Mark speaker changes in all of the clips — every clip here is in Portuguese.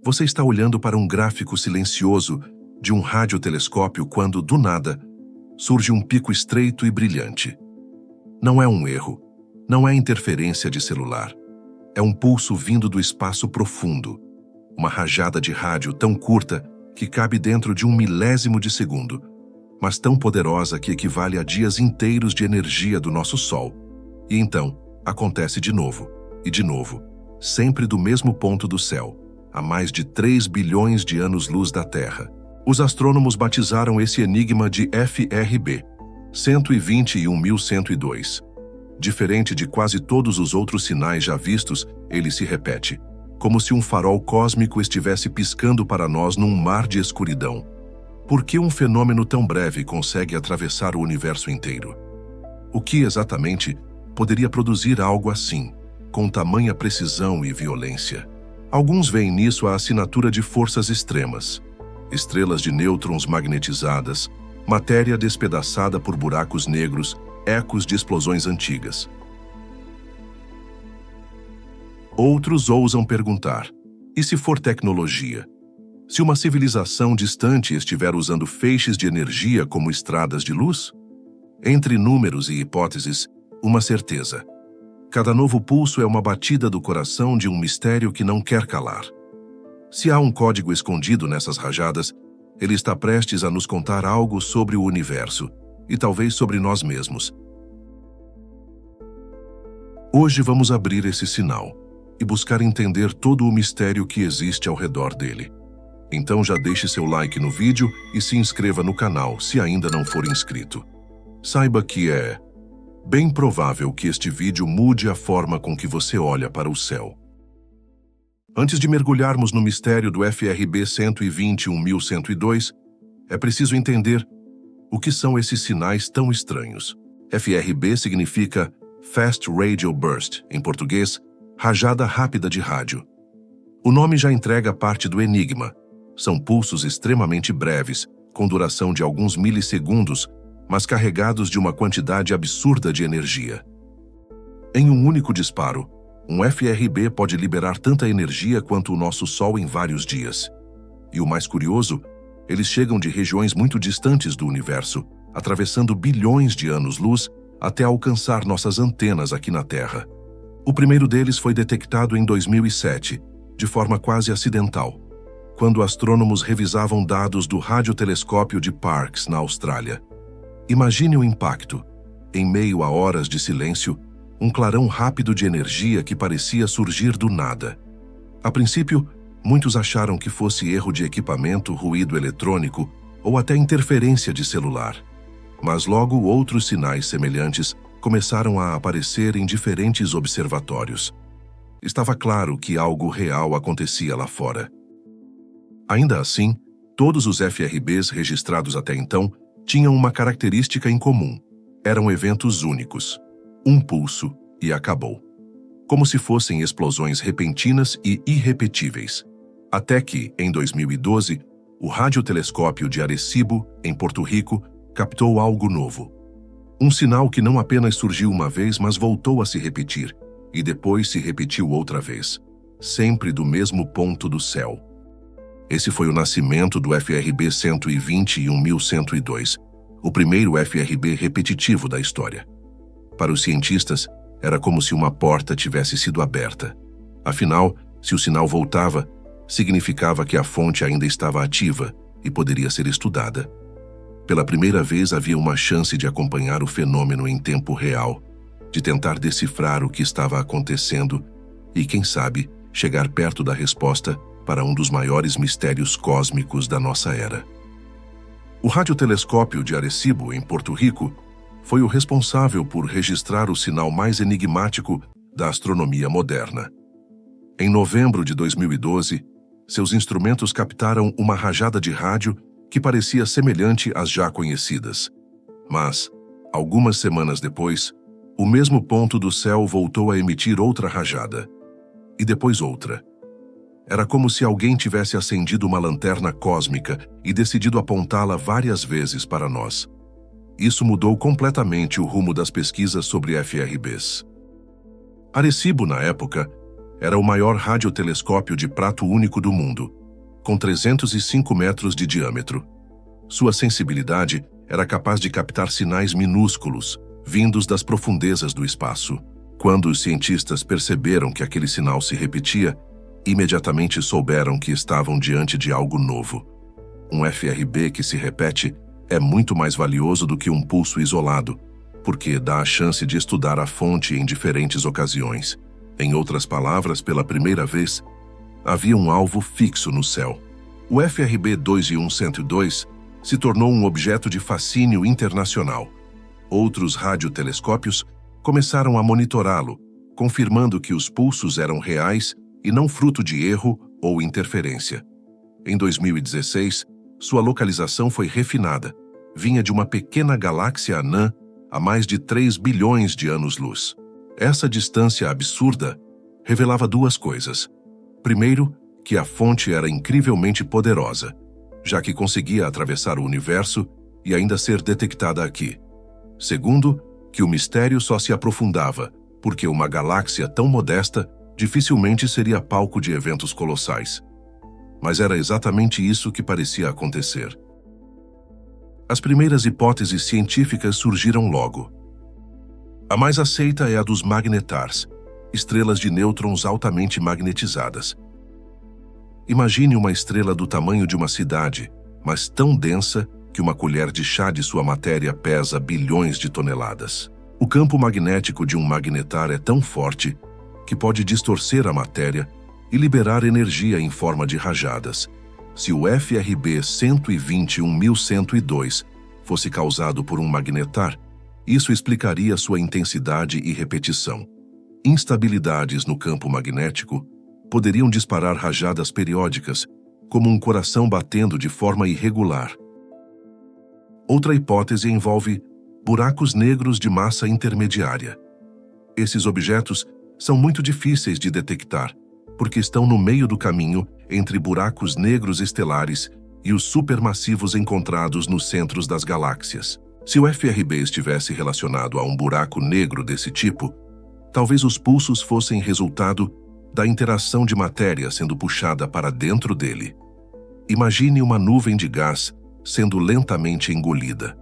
Speaker 1: Você está olhando para um gráfico silencioso de um radiotelescópio quando, do nada, surge um pico estreito e brilhante. Não é um erro, não é interferência de celular. É um pulso vindo do espaço profundo, uma rajada de rádio tão curta que cabe dentro de 1/1000 de segundo, mas tão poderosa que equivale a dias inteiros de energia do nosso Sol. E então, acontece de novo, e de novo, sempre do mesmo ponto do céu, a mais de 3 bilhões de anos-luz da Terra. Os astrônomos batizaram esse enigma de FRB 121102. Diferente de quase todos os outros sinais já vistos, ele se repete, como se um farol cósmico estivesse piscando para nós num mar de escuridão. Por que um fenômeno tão breve consegue atravessar o universo inteiro? O que exatamente poderia produzir algo assim, com tamanha precisão e violência? Alguns veem nisso a assinatura de forças extremas, estrelas de nêutrons magnetizadas, matéria despedaçada por buracos negros, ecos de explosões antigas. Outros ousam perguntar: e se for tecnologia? Se uma civilização distante estiver usando feixes de energia como estradas de luz? Entre números e hipóteses, uma certeza. Cada novo pulso é uma batida do coração de um mistério que não quer calar. Se há um código escondido nessas rajadas, ele está prestes a nos contar algo sobre o universo, e talvez sobre nós mesmos. Hoje vamos abrir esse sinal e buscar entender todo o mistério que existe ao redor dele. Então já deixe seu like no vídeo e se inscreva no canal se ainda não for inscrito. Saiba que é bem provável que este vídeo mude a forma com que você olha para o céu. Antes de mergulharmos no mistério do FRB 121102, é preciso entender o que são esses sinais tão estranhos. FRB significa Fast Radio Burst, em português, rajada rápida de rádio. O nome já entrega parte do enigma. São pulsos extremamente breves, com duração de alguns milissegundos, mas carregados de uma quantidade absurda de energia. Em um único disparo, um FRB pode liberar tanta energia quanto o nosso Sol em vários dias. E o mais curioso, eles chegam de regiões muito distantes do universo, atravessando bilhões de anos-luz até alcançar nossas antenas aqui na Terra. O primeiro deles foi detectado em 2007, de forma quase acidental, quando astrônomos revisavam dados do radiotelescópio de Parkes, na Austrália. Imagine o impacto. Em meio a horas de silêncio, um clarão rápido de energia que parecia surgir do nada. A princípio, muitos acharam que fosse erro de equipamento, ruído eletrônico ou até interferência de celular. Mas logo outros sinais semelhantes começaram a aparecer em diferentes observatórios. Estava claro que algo real acontecia lá fora. Ainda assim, todos os FRBs registrados até então tinham uma característica em comum. Eram eventos únicos. Um pulso e acabou. Como se fossem explosões repentinas e irrepetíveis. Até que, em 2012, o radiotelescópio de Arecibo, em Porto Rico, captou algo novo. Um sinal que não apenas surgiu uma vez, mas voltou a se repetir, e depois se repetiu outra vez, sempre do mesmo ponto do céu. Esse foi o nascimento do FRB 121102, o primeiro FRB repetitivo da história. Para os cientistas, era como se uma porta tivesse sido aberta. Afinal, se o sinal voltava, significava que a fonte ainda estava ativa e poderia ser estudada. Pela primeira vez havia uma chance de acompanhar o fenômeno em tempo real, de tentar decifrar o que estava acontecendo e, quem sabe, chegar perto da resposta para um dos maiores mistérios cósmicos da nossa era. O radiotelescópio de Arecibo, em Porto Rico, foi o responsável por registrar o sinal mais enigmático da astronomia moderna. Em novembro de 2012, seus instrumentos captaram uma rajada de rádio que parecia semelhante às já conhecidas. Mas, algumas semanas depois, o mesmo ponto do céu voltou a emitir outra rajada. E depois outra. Era como se alguém tivesse acendido uma lanterna cósmica e decidido apontá-la várias vezes para nós. Isso mudou completamente o rumo das pesquisas sobre FRBs. Arecibo, na época, Era o maior radiotelescópio de prato único do mundo, com 305 metros de diâmetro. Sua sensibilidade era capaz de captar sinais minúsculos, vindos das profundezas do espaço. Quando os cientistas perceberam que aquele sinal se repetia, imediatamente souberam que estavam diante de algo novo. Um FRB que se repete é muito mais valioso do que um pulso isolado, porque dá a chance de estudar a fonte em diferentes ocasiões. Em outras palavras, pela primeira vez, havia um alvo fixo no céu. O FRB 2102 se tornou um objeto de fascínio internacional. Outros radiotelescópios começaram a monitorá-lo, confirmando que os pulsos eram reais e não fruto de erro ou interferência. Em 2016, sua localização foi refinada. Vinha de uma pequena galáxia anã a mais de 3 bilhões de anos-luz. Essa distância absurda revelava duas coisas. Primeiro, que a fonte era incrivelmente poderosa, já que conseguia atravessar o universo e ainda ser detectada aqui. Segundo, que o mistério só se aprofundava, porque uma galáxia tão modesta dificilmente seria palco de eventos colossais. Mas era exatamente isso que parecia acontecer. As primeiras hipóteses científicas surgiram logo. A mais aceita é a dos magnetars, estrelas de nêutrons altamente magnetizadas. Imagine uma estrela do tamanho de uma cidade, mas tão densa que uma colher de chá de sua matéria pesa bilhões de toneladas. O campo magnético de um magnetar é tão forte que pode distorcer a matéria e liberar energia em forma de rajadas. Se o FRB 121102 fosse causado por um magnetar, isso explicaria sua intensidade e repetição. Instabilidades no campo magnético poderiam disparar rajadas periódicas, como um coração batendo de forma irregular. Outra hipótese envolve buracos negros de massa intermediária. Esses objetos são muito difíceis de detectar, porque estão no meio do caminho entre buracos negros estelares e os supermassivos encontrados nos centros das galáxias. Se o FRB estivesse relacionado a um buraco negro desse tipo, talvez os pulsos fossem resultado da interação de matéria sendo puxada para dentro dele. Imagine uma nuvem de gás sendo lentamente engolida.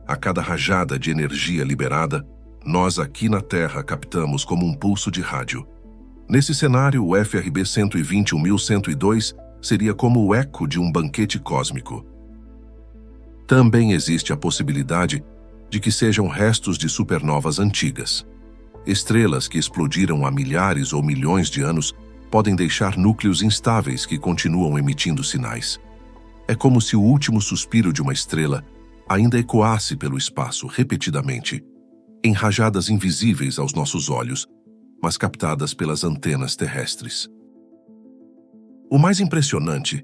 Speaker 1: A cada rajada de energia liberada, nós aqui na Terra captamos como um pulso de rádio. Nesse cenário, o FRB 121102 seria como o eco de um banquete cósmico. Também existe a possibilidade de que sejam restos de supernovas antigas. Estrelas que explodiram há milhares ou milhões de anos podem deixar núcleos instáveis que continuam emitindo sinais. É como se o último suspiro de uma estrela ainda ecoasse pelo espaço repetidamente, em rajadas invisíveis aos nossos olhos, mas captadas pelas antenas terrestres. O mais impressionante,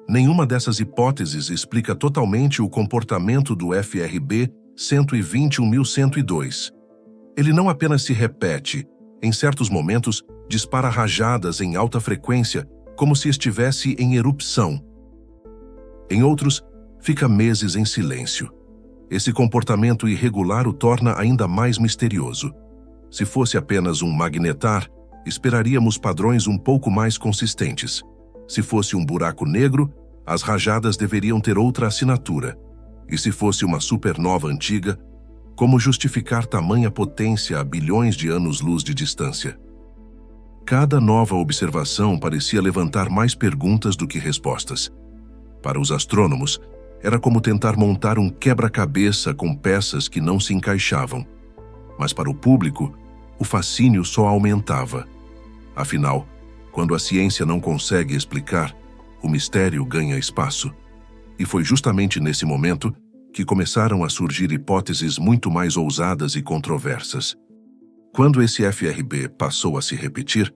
Speaker 1: nenhuma dessas hipóteses explica totalmente o comportamento do FRB 121102. Ele não apenas se repete, em certos momentos dispara rajadas em alta frequência, como se estivesse em erupção. Em outros, fica meses em silêncio. Esse comportamento irregular o torna ainda mais misterioso. Se fosse apenas um magnetar, esperaríamos padrões um pouco mais consistentes. Se fosse um buraco negro, as rajadas deveriam ter outra assinatura. E se fosse uma supernova antiga, como justificar tamanha potência a bilhões de anos-luz de distância? Cada nova observação parecia levantar mais perguntas do que respostas. Para os astrônomos, era como tentar montar um quebra-cabeça com peças que não se encaixavam. Mas para o público, o fascínio só aumentava. Afinal, quando a ciência não consegue explicar, o mistério ganha espaço. E foi justamente nesse momento que começaram a surgir hipóteses muito mais ousadas e controversas. Quando esse FRB passou a se repetir,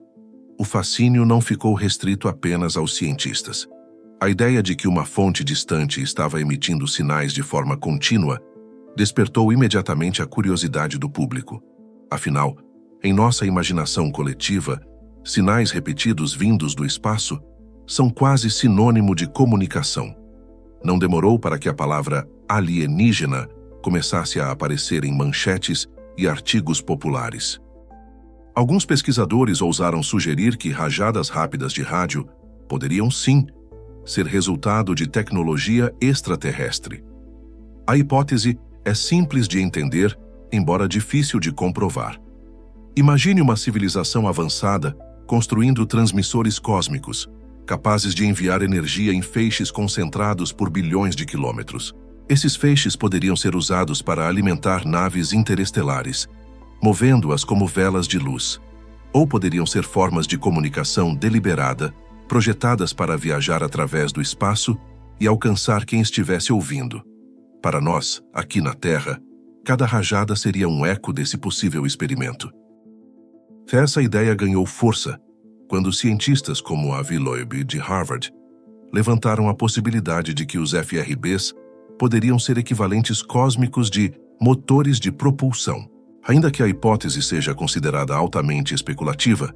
Speaker 1: o fascínio não ficou restrito apenas aos cientistas. A ideia de que uma fonte distante estava emitindo sinais de forma contínua despertou imediatamente a curiosidade do público. Afinal, em nossa imaginação coletiva, sinais repetidos vindos do espaço são quase sinônimo de comunicação. Não demorou para que a palavra alienígena começasse a aparecer em manchetes e artigos populares. Alguns pesquisadores ousaram sugerir que rajadas rápidas de rádio poderiam sim ser resultado de tecnologia extraterrestre. A hipótese é simples de entender, embora difícil de comprovar. Imagine uma civilização avançada construindo transmissores cósmicos, capazes de enviar energia em feixes concentrados por bilhões de quilômetros. Esses feixes poderiam ser usados para alimentar naves interestelares, movendo-as como velas de luz. Ou poderiam ser formas de comunicação deliberada, projetadas para viajar através do espaço e alcançar quem estivesse ouvindo. Para nós, aqui na Terra, cada rajada seria um eco desse possível experimento. Essa ideia ganhou força quando cientistas como Avi Loeb, de Harvard, levantaram a possibilidade de que os FRBs poderiam ser equivalentes cósmicos de motores de propulsão. Ainda que a hipótese seja considerada altamente especulativa,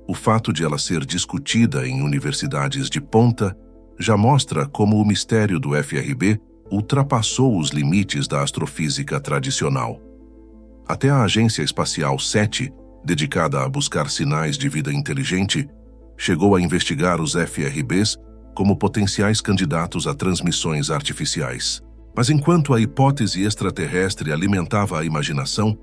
Speaker 1: o fato de ela ser discutida em universidades de ponta já mostra como o mistério do FRB ultrapassou os limites da astrofísica tradicional. Até a Agência Espacial SETI, dedicada a buscar sinais de vida inteligente, chegou a investigar os FRBs como potenciais candidatos a transmissões artificiais. Mas enquanto a hipótese extraterrestre alimentava a imaginação,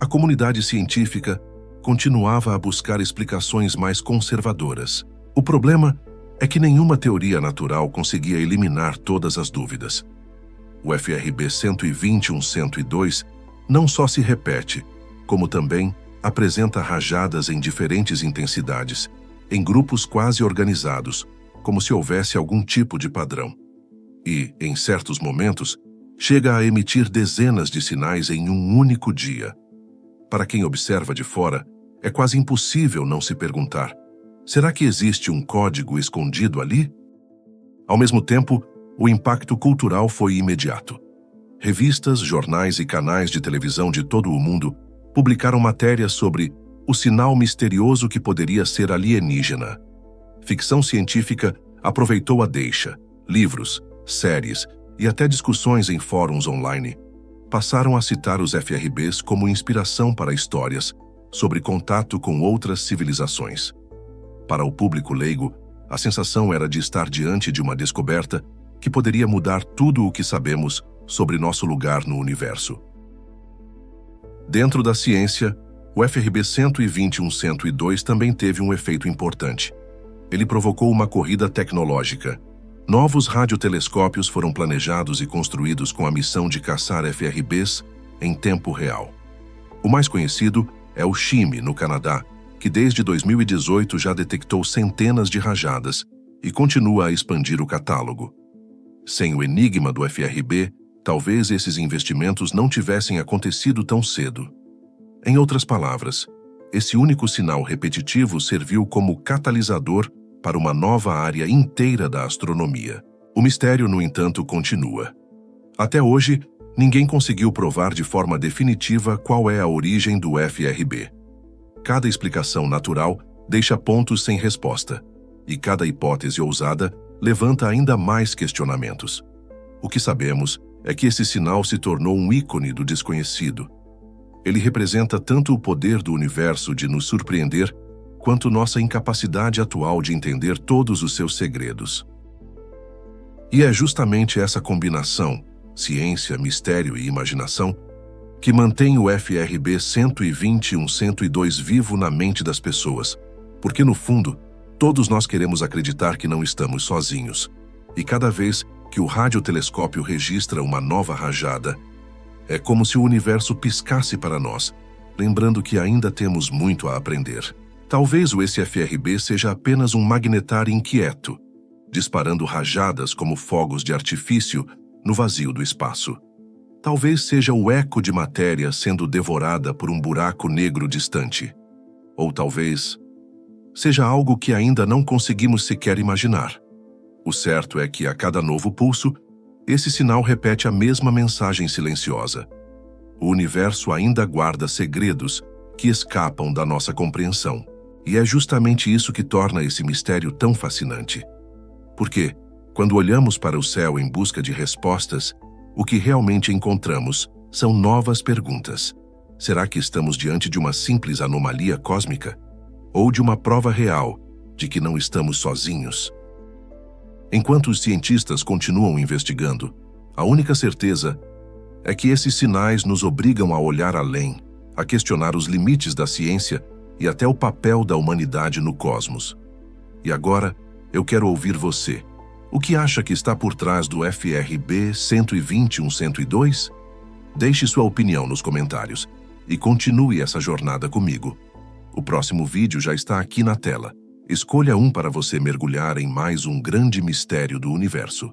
Speaker 1: a comunidade científica continuava a buscar explicações mais conservadoras. O problema é que nenhuma teoria natural conseguia eliminar todas as dúvidas. O FRB 121-102 não só se repete, como também apresenta rajadas em diferentes intensidades, em grupos quase organizados, como se houvesse algum tipo de padrão. E, em certos momentos, chega a emitir dezenas de sinais em um único dia. Para quem observa de fora, é quase impossível não se perguntar: será que existe um código escondido ali? Ao mesmo tempo, o impacto cultural foi imediato. Revistas, jornais e canais de televisão de todo o mundo publicaram matérias sobre o sinal misterioso que poderia ser alienígena. Ficção científica aproveitou a deixa. Livros, séries e até discussões em fóruns online passaram a citar os FRBs como inspiração para histórias sobre contato com outras civilizações. Para o público leigo, a sensação era de estar diante de uma descoberta que poderia mudar tudo o que sabemos sobre nosso lugar no universo. Dentro da ciência, o FRB 121-102 também teve um efeito importante. Ele provocou uma corrida tecnológica. Novos radiotelescópios foram planejados e construídos com a missão de caçar FRBs em tempo real. O mais conhecido é o CHIME, no Canadá, que desde 2018 já detectou centenas de rajadas e continua a expandir o catálogo. Sem o enigma do FRB, talvez esses investimentos não tivessem acontecido tão cedo. Em outras palavras, esse único sinal repetitivo serviu como catalisador para uma nova área inteira da astronomia. O mistério, no entanto, continua. Até hoje, ninguém conseguiu provar de forma definitiva qual é a origem do FRB. Cada explicação natural deixa pontos sem resposta, e cada hipótese ousada levanta ainda mais questionamentos. O que sabemos é que esse sinal se tornou um ícone do desconhecido. Ele representa tanto o poder do universo de nos surpreender, quanto nossa incapacidade atual de entender todos os seus segredos. E é justamente essa combinação, ciência, mistério e imaginação, que mantém o FRB 121-102 vivo na mente das pessoas, porque no fundo, todos nós queremos acreditar que não estamos sozinhos. E cada vez que o radiotelescópio registra uma nova rajada, é como se o universo piscasse para nós, lembrando que ainda temos muito a aprender. Talvez o SFRB seja apenas um magnetar inquieto, disparando rajadas como fogos de artifício no vazio do espaço. Talvez seja o eco de matéria sendo devorada por um buraco negro distante. Ou talvez seja algo que ainda não conseguimos sequer imaginar. O certo é que a cada novo pulso, esse sinal repete a mesma mensagem silenciosa. O universo ainda guarda segredos que escapam da nossa compreensão. E é justamente isso que torna esse mistério tão fascinante. Porque, quando olhamos para o céu em busca de respostas, o que realmente encontramos são novas perguntas. Será que estamos diante de uma simples anomalia cósmica? Ou de uma prova real de que não estamos sozinhos? Enquanto os cientistas continuam investigando, a única certeza é que esses sinais nos obrigam a olhar além, a questionar os limites da ciência e até o papel da humanidade no cosmos. E agora, eu quero ouvir você. O que acha que está por trás do FRB 121-102? Deixe sua opinião nos comentários e continue essa jornada comigo. O próximo vídeo já está aqui na tela. Escolha um para você mergulhar em mais um grande mistério do universo.